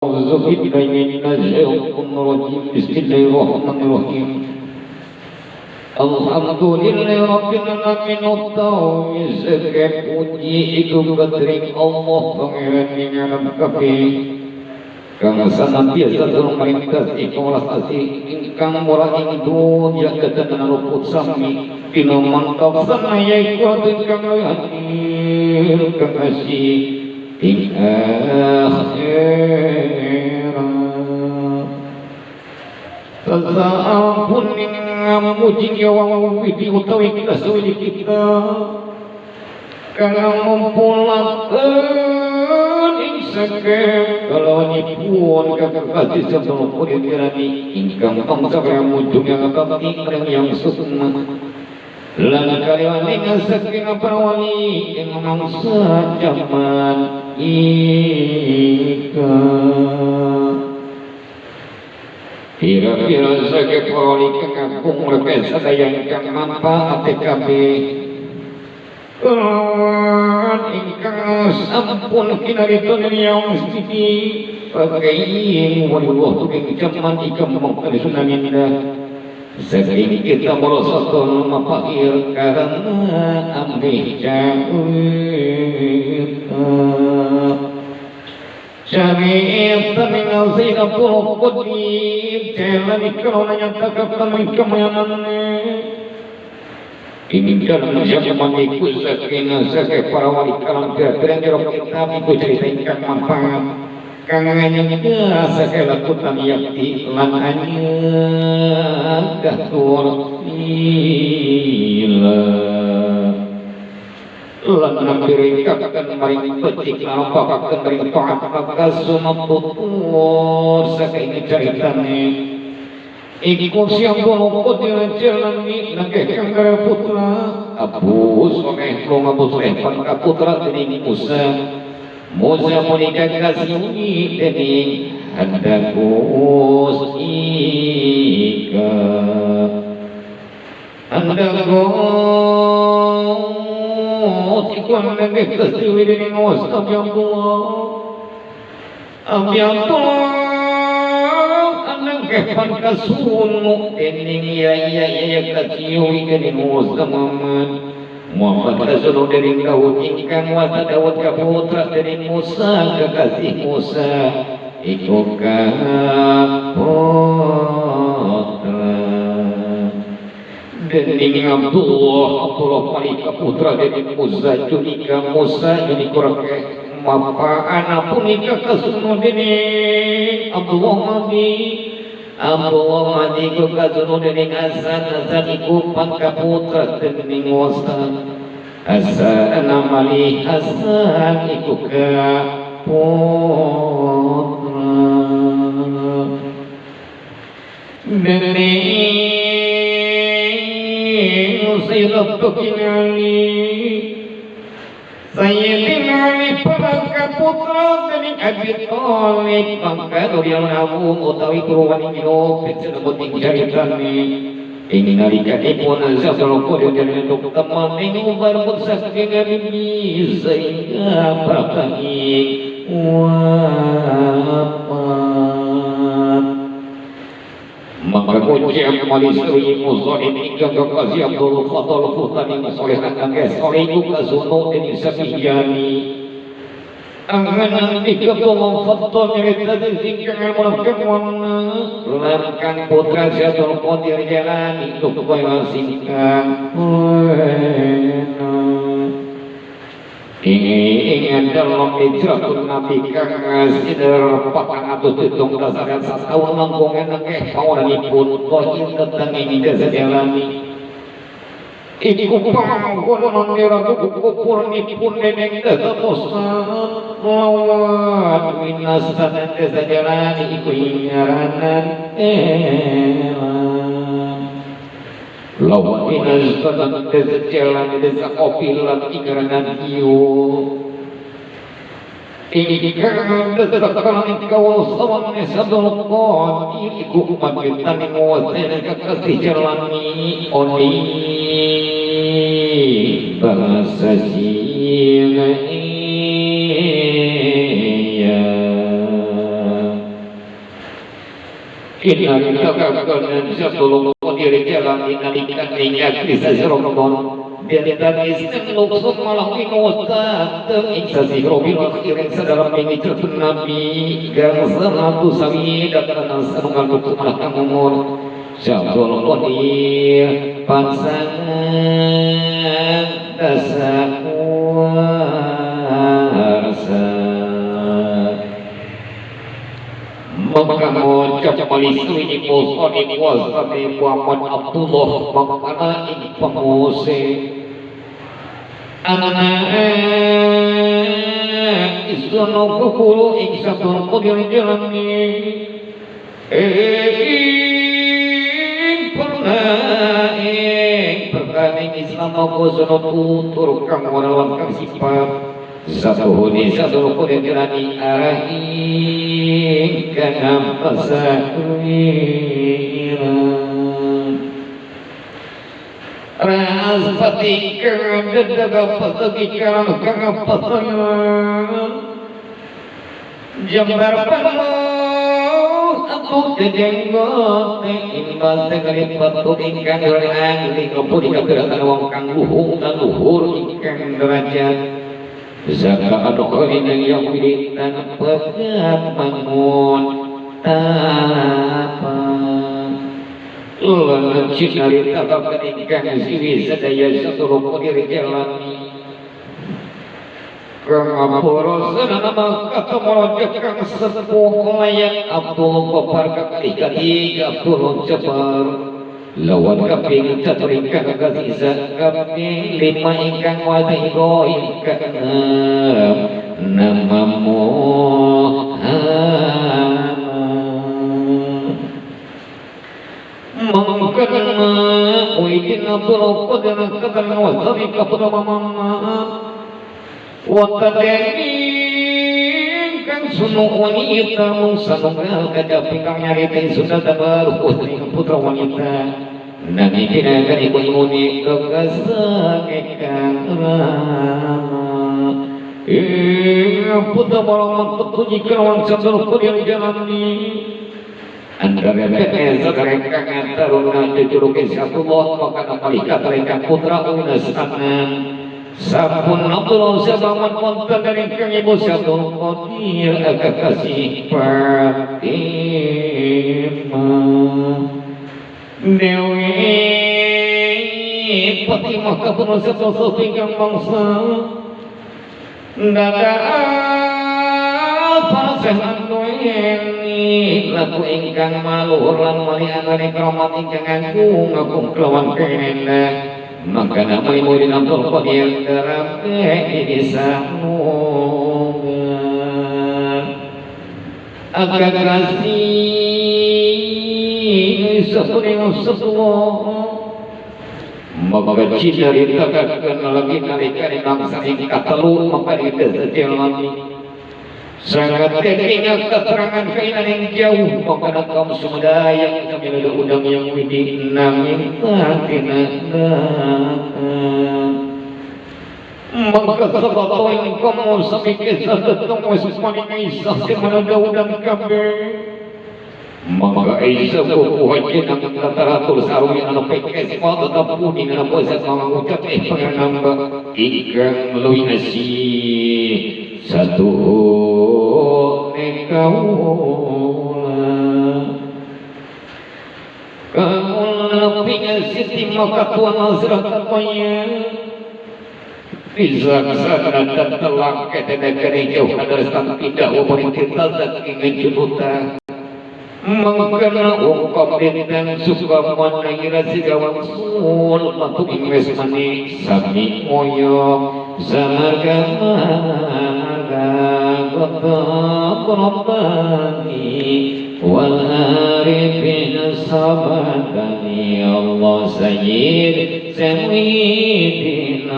أعوذ بالله من الشيطان الرجيم بسم الله الرحمن الرحيم الحمد لله رب العالمين utawi segala puji iku kadring Allah pangeran ing alam kabeh kang senantiasa merintah ikhlas asih ingkang murah ing dunya ketenan ruput sami pina mantap sanaya iku ingkang hadir kang asih ing akhirat sasampun ing ngamuji wong widi utawi kasuwi kita kang mumpulaken ing saged kalawipun kakasih sampun dirani ingkang tansah mujung yang kabeh yang sukma lan kaliwane saking prawali ing mangsa jaman ika kira-kira saking prawali kang agung mereka sadaya ingkang manfaat TKB ingkang sampun kinarito yang mesti pakai wallah ing jaman ika mangkali sunaminda saking kita merosot mapakir karena ambil jauh syariat dengan sinatul qudib jalan ikrona nyatakan kemayanan ini dalam zaman ikut saking para wali kalam dan jerok kitab ikut cerita ingkang manfaat kangen segala kutan yakti lan anya gatur ila lan nampiri kakkan maring petik nampakaken maring taat maka sunat tutur saking caritane iku siang bolong jalan ni nageh kang putra Abu Soleh long Abu Soleh pangka putra dening Musa menikah kasih dening handakus ika handakus iku nageh kasih dening Musa abiyatullah nageh pangka sunu dening ya kasih dening Musa Muhammad Rasul dari Daud ingkang wasa Daud ka putra dari Musa kekasih Musa iku ka putra dening Abdullah paling ka putra dari Musa julika Musa jadi kurang mapa anak punika kasunu dening Abdullah iku kasunu dening Hasan iku pangka putra dening Musa Hasan amali Hasan iku ka putra dening Sayyidina Sayyidina Ali pangka putra dening Abi Thalib pangka Nurul Awu utawi kurwan ing disebut ing caritane ing nalikipun sabda kodo dening teman ing ubar saking Nabi sehingga bapak wafat maka kucing malisui musolin ingkang kakasih Abdul Fatal Futani musolehan angges oleh iku kasuno dening Safiyani anganan ikatullah Fatal nyerita ingkang mulakkan lan kang putra Syaikhul Qadir Jalani supaya singkang ingin dalam hijratul Nabi kang sidar 417 tahun mangkongan nangeh pawanipun qadir tentang ing desa Jalani iku panggonan niraga kupurnipun dening desa Musa lawan winastan desa Jalani iku ingaranan lawan winastan desa Jalani desa Kopilan ingaranan iyo ingkang tetakalan kawasan sabdul qadir iku magitan nguwasani kakasih Jalani oni bangsa sini ya Kita kagaganan sa tulong ko diri jalan inalikan niya Krista si Ramadan. Dan Islam luksum malah inusta Isa si Robil akhirin sa dalam mengicot Nabi Gangsa matu sami datang sanungan luksum malah kamumur Syabdul Qadir Pansangan Dasakuarsa mengucap malistri di poso di kuasa di Muhammad Abdullah Bangkana ini penguse anak isono kukulu insyatul qadir jalani pernah perkara Islam aku sono tutur kang walawan kang sifat satu huni satu qadir jalani arahi kana pasakuiran ras patikan dedaga patikan kang pasangan jambar pano aku tejenggot imbas tegari patu ingkang derang lingopun ingkang wong kang luhur ingkang derajat Zaka adukhin ang iyong pilitan pagkat mangun tapang Lalang sinarita kapanikan siwi sa daya sa tulong ko diri jalani Kang apuros na naman katumulog kang sepuh layak Abdul Gopar kakali-kali Abdul Jabbar lawan kaping caturing kang kasisa kaping lima ingkang wadigo ingkang namamu mengkana uidin Abdul Qadir kadang wasabi kapura mamama watadengin kang sunu wanita musanunggal kadaping kang nyaritin sudah tabar putra wanita Nani kinagan ibu-ibuni kekasakikan rama putra malam petuji kawan sandal kuliah jalani antara kekesa mereka ngantaruna jujuruk isyatullah maka malaikat mereka putra unasanan Sapun Abdullah sabangan kontak dari kang ibu satu kotir agak kasih Fatimah Dewi Fatimah kapun satu pinggang bangsa Dada para sehat ini laku ingkang maluhur lan malianane kromat ingkang agung agung kelawan kena maka nama ibu dinamtul qadir dalam kehisanungan agak kasih sesuatu maka cinta ditagakan lagi narikan bangsa ini katelur maka dikesejalan sangat tekniknya keterangan kainan yang jauh maka kaum semua yang kami ada undang yang widi namin maka sebab yang kamu sampai kisah tentang Wasmani Isa semana undang kami maka Isa bukuhaji ng lataratul sarumi na napikes mo tatapunin na po sa mga utak panganamba ikang melalui nasi satu kamu napingan siti makatuan azrah katanya bisa kesana dan telah kedengaran jauh adalah tidak umur kita dan ingin juta mengkena ungkap dan suka menangira sigawan sul matu ingwes mani sami moyo zamarga kota Rabbani wal arifin sabadani Allah sayyid sayyidin